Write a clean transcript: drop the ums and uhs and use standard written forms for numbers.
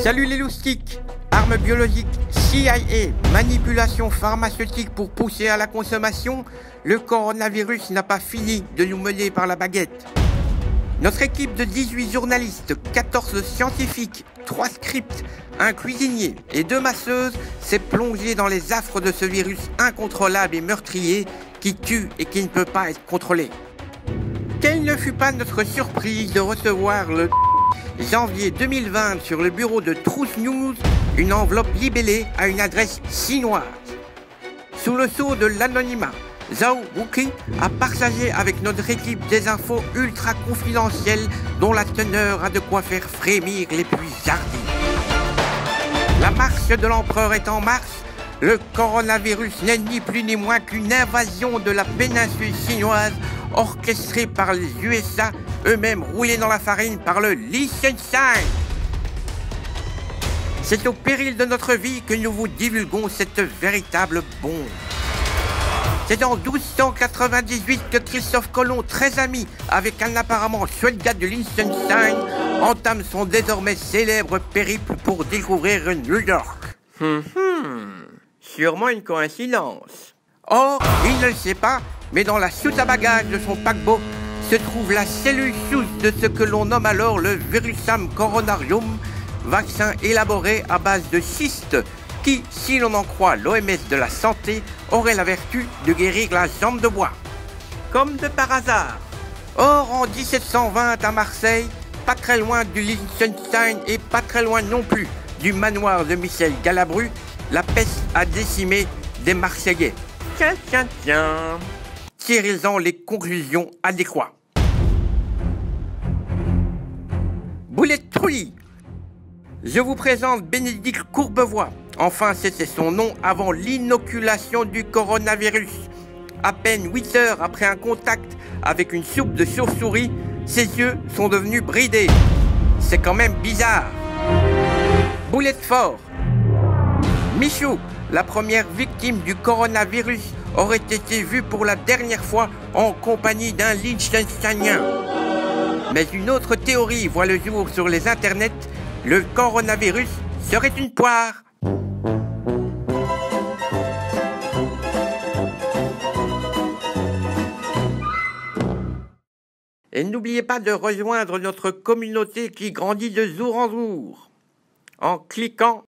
Salut les loustiques. Armes biologiques, CIA, manipulation pharmaceutique pour pousser à la consommation, le coronavirus n'a pas fini de nous mener par la baguette. Notre équipe de 18 journalistes, 14 scientifiques, 3 scripts, un cuisinier et 2 masseuses s'est plongée dans les affres de ce virus incontrôlable et meurtrier qui tue et qui ne peut pas être contrôlé. Quelle ne fut pas notre surprise de recevoir le janvier 2020 sur le bureau de Truth News une enveloppe libellée à une adresse chinoise. Sous le sceau de l'anonymat, Zhao Wuqi a partagé avec notre équipe des infos ultra confidentielles dont la teneur a de quoi faire frémir les plus hardis. La marche de l'empereur est en marche. Le coronavirus n'est ni plus ni moins qu'une invasion de la péninsule chinoise orchestrée par les USA, eux-mêmes roulés dans la farine par le Liechtenstein. C'est au péril de notre vie que nous vous divulguons cette véritable bombe. C'est en 1298 que Christophe Colomb, très ami avec un apparemment chouette gars de Liechtenstein, entame son désormais célèbre périple pour découvrir New York. Sûrement une coïncidence. Or, il ne le sait pas, mais dans la soute à bagages de son paquebot se trouve la cellule souche de ce que l'on nomme alors le Virusam coronarium, vaccin élaboré à base de cystes qui, si l'on en croit l'OMS de la santé, aurait la vertu de guérir la jambe de bois. Comme de par hasard. Or, en 1720 à Marseille, pas très loin du Liechtenstein et pas très loin non plus du manoir de Michel Galabru, la peste a décimé des Marseillais. Tiens. Tirez-en les conclusions adéquates. Boulet de truie. Je vous présente Bénédicte Courbevoie. Enfin, c'était son nom avant l'inoculation du coronavirus. À peine 8 heures après un contact avec une soupe de chauve-souris, ses yeux sont devenus bridés. C'est quand même bizarre. Boulet de fort. Michou, la première victime du coronavirus, aurait été vue pour la dernière fois en compagnie d'un Liechtensteinien. Mais une autre théorie voit le jour sur les internets. Le coronavirus serait une poire. Et n'oubliez pas de rejoindre notre communauté qui grandit de jour en jour en cliquant